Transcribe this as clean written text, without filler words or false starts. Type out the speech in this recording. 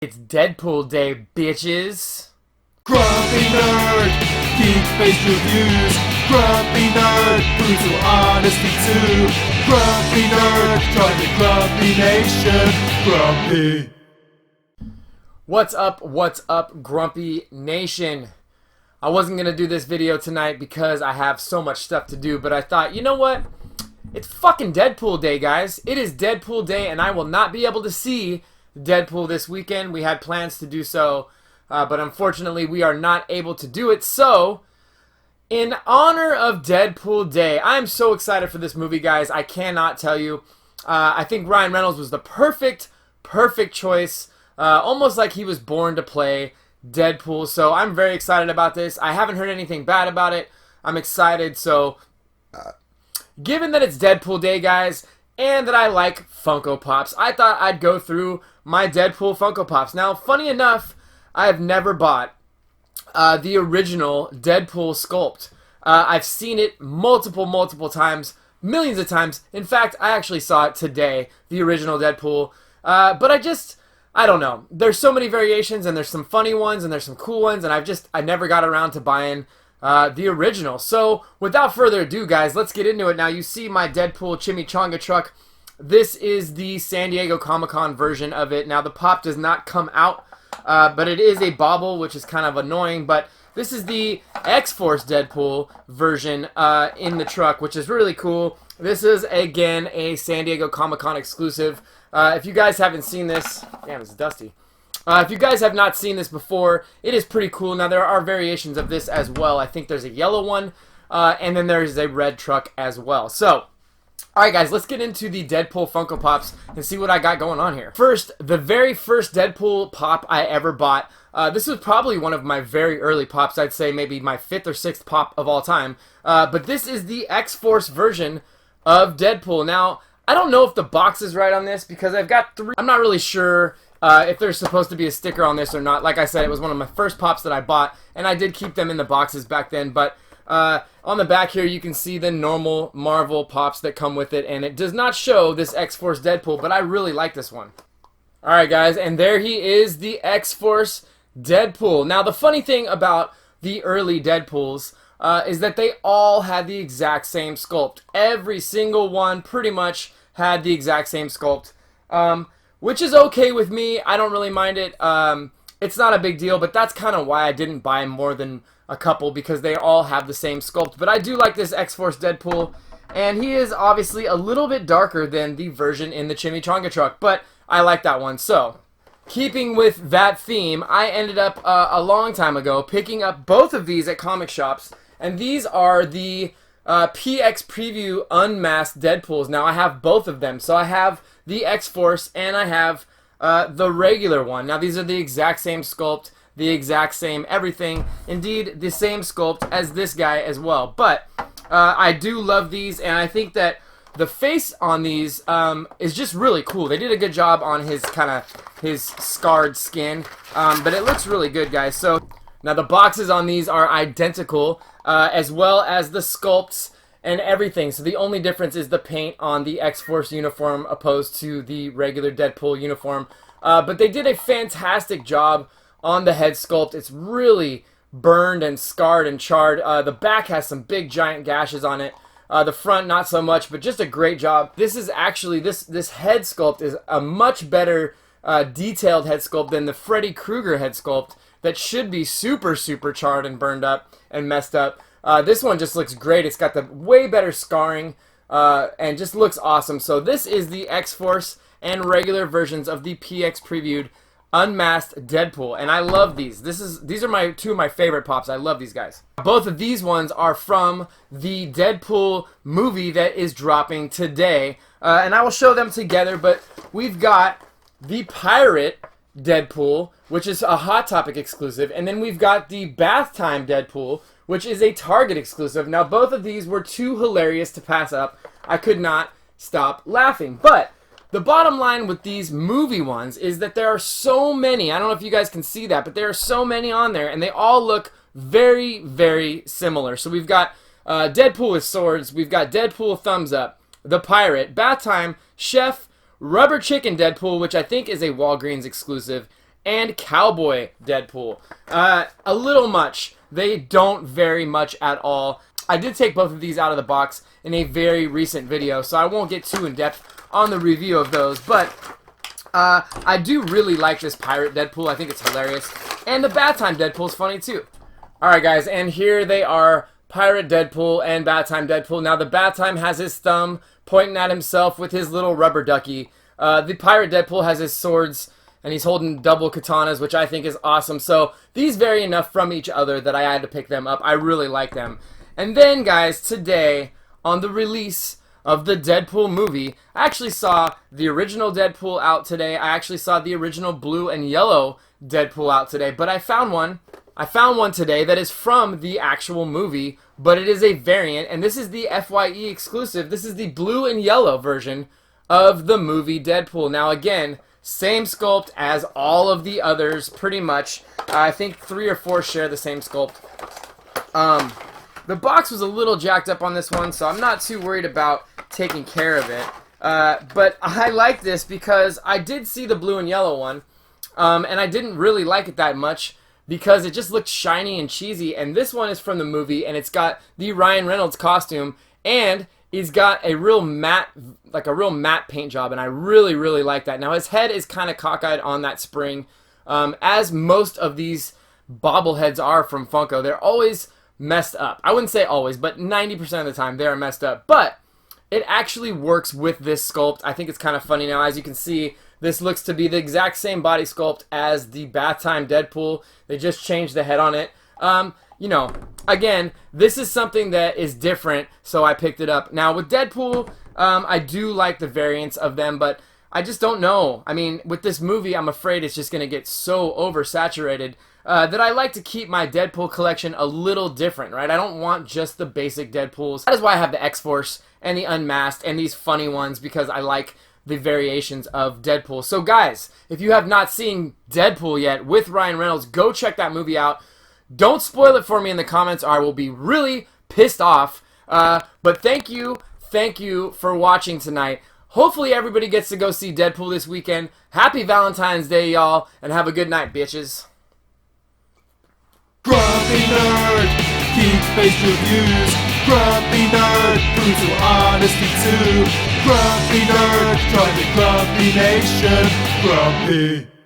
It's Deadpool Day, bitches. Grumpy Nerd, geek-based reviews. Grumpy Nerd, brutal honesty too. Grumpy Nerd, join the Grumpy Nation. Grumpy. What's up, Grumpy Nation? I wasn't going to do this video tonight because I have so much stuff to do, but I thought, you know what? It's fucking Deadpool Day, guys. It is Deadpool Day, and I will not be able to see Deadpool this weekend. We had plans to do so, but unfortunately we are not able to do it. So, in honor of Deadpool Day, I'm so excited for this movie, guys. I cannot tell you. I think Ryan Reynolds was the perfect choice. Almost like he was born to play Deadpool. So I'm very excited about this. I haven't heard anything bad about it. I'm excited. So, given that it's Deadpool Day, guys, and that I like Funko Pops, I thought I'd go through my Deadpool Funko Pops. Now, funny enough, I have never bought the original Deadpool sculpt. I've seen it multiple times, millions of times. In fact, I actually saw it today, the original Deadpool. But I don't know. There's so many variations, and there's some funny ones, and there's some cool ones, and I never got around to buying the original. So, without further ado, guys, let's get into it. Now, you see my Deadpool chimichanga truck. This is the San Diego Comic-Con version of it. Now, the pop does not come out, but it is a bobble, which is kind of annoying. But this is the X-Force Deadpool version in the truck, which is really cool. This is, again, a San Diego Comic-Con exclusive. If you guys haven't seen this, damn, it's dusty. If you guys have not seen this before, it is pretty cool. Now, there are variations of this as well. I think there's a yellow one, and then there's a red truck as well. So, alright guys, let's get into the Deadpool Funko Pops and see what I got going on here. First, the very first Deadpool pop I ever bought. This was probably one of my very early pops. I'd say maybe my 5th or 6th pop of all time. But this is the X-Force version of Deadpool. Now, I don't know if the box is right on this because I've got 3. I'm not really sure if there's supposed to be a sticker on this or not. Like I said, it was one of my first pops that I bought, and I did keep them in the boxes back then. But on the back here, you can see the normal Marvel pops that come with it, and it does not show this X-Force Deadpool, but I really like this one. Alright guys, and there he is, the X-Force Deadpool. Now, the funny thing about the early Deadpools is that they all had the exact same sculpt. Every single one pretty much had the exact same sculpt, which is okay with me. I don't really mind it. It's not a big deal, but that's kind of why I didn't buy more than a couple, because they all have the same sculpt. But I do like this X-Force Deadpool, and he is obviously a little bit darker than the version in the chimichanga truck, but I like that one. So, keeping with that theme, I ended up a long time ago picking up both of these at comic shops, and these are the PX Preview Unmasked Deadpools. Now, I have both of them. So, I have the X-Force, and I have the regular one. Now, these are the exact same sculpt, the exact same everything. Indeed, the same sculpt as this guy as well. But I do love these, and I think that the face on these is just really cool. They did a good job on his scarred skin, but it looks really good, guys. So, now the boxes on these are identical, as well as the sculpts and everything. So the only difference is the paint on the X-Force uniform opposed to the regular Deadpool uniform. But they did a fantastic job on the head sculpt. It's really burned and scarred and charred. The back has some big giant gashes on it. The front, not so much, but just a great job. This is actually, this head sculpt is a much better detailed head sculpt than the Freddy Krueger head sculpt that should be super charred and burned up and messed up. This one just looks great. It's got the way better scarring and just looks awesome. So this is the X-Force and regular versions of the PX Previewed Unmasked Deadpool, and I love these. These are two of my favorite pops. I love these guys. Both of these ones are from the Deadpool movie that is dropping today, and I will show them together. But we've got the Pirate Deadpool, which is a Hot Topic exclusive, and then we've got the Bath Time Deadpool, which is a Target exclusive. Now, both of these were too hilarious to pass up. I could not stop laughing. But the bottom line with these movie ones is that there are so many. I don't know if you guys can see that, but there are so many on there, and they all look very similar. So we've got Deadpool with swords. We've got Deadpool Thumbs Up, the Pirate, Bath Time, Chef, Rubber Chicken Deadpool, which I think is a Walgreens exclusive, and Cowboy Deadpool. A little much. They don't vary much at all. I did take both of these out of the box in a very recent video, so I won't get too in-depth on the review of those, but I do really like this Pirate Deadpool. I think it's hilarious. And the Bad Time Deadpool is funny too. Alright guys, and here they are, Pirate Deadpool and Bad Time Deadpool. Now the Bad Time has his thumb pointing at himself with his little rubber ducky. The Pirate Deadpool has his swords, and he's holding double katanas, which I think is awesome. So these vary enough from each other that I had to pick them up. I really like them. And then guys, today, on the release of the Deadpool movie, I actually saw the original Deadpool out today. I actually saw the original blue and yellow Deadpool out today. But I found one today that is from the actual movie, but it is a variant, and this is the FYE exclusive. This is the blue and yellow version of the movie Deadpool. Now again, same sculpt as all of the others, pretty much. I think 3 or 4 share the same sculpt. The box was a little jacked up on this one, so I'm not too worried about taking care of it. But I like this because I did see the blue and yellow one, and I didn't really like it that much because it just looked shiny and cheesy. And this one is from the movie, and it's got the Ryan Reynolds costume, and he's got a real matte, paint job, and I really, really like that. Now his head is kind of cockeyed on that spring, as most of these bobbleheads are from Funko. They're always messed up. I wouldn't say always, but 90% of the time they are messed up. But it actually works with this sculpt. I think it's kind of funny now. As you can see, this looks to be the exact same body sculpt as the Bath Time Deadpool. They just changed the head on it. You know, again, this is something that is different, so I picked it up. Now with Deadpool, I do like the variants of them, but I just don't know. I mean, with this movie, I'm afraid it's just going to get so oversaturated that I like to keep my Deadpool collection a little different, right? I don't want just the basic Deadpools. That is why I have the X-Force and the Unmasked and these funny ones, because I like the variations of Deadpool. So guys, if you have not seen Deadpool yet with Ryan Reynolds, go check that movie out. Don't spoil it for me in the comments or I will be really pissed off. But thank you for watching tonight. Hopefully everybody gets to go see Deadpool this weekend. Happy Valentine's Day, y'all, and have a good night, bitches. Grumpy Nerd, geek-based reviews. Grumpy Nerd, brutal honesty too. Grumpy Nerd, join the Grumpy Nation. Grumpy.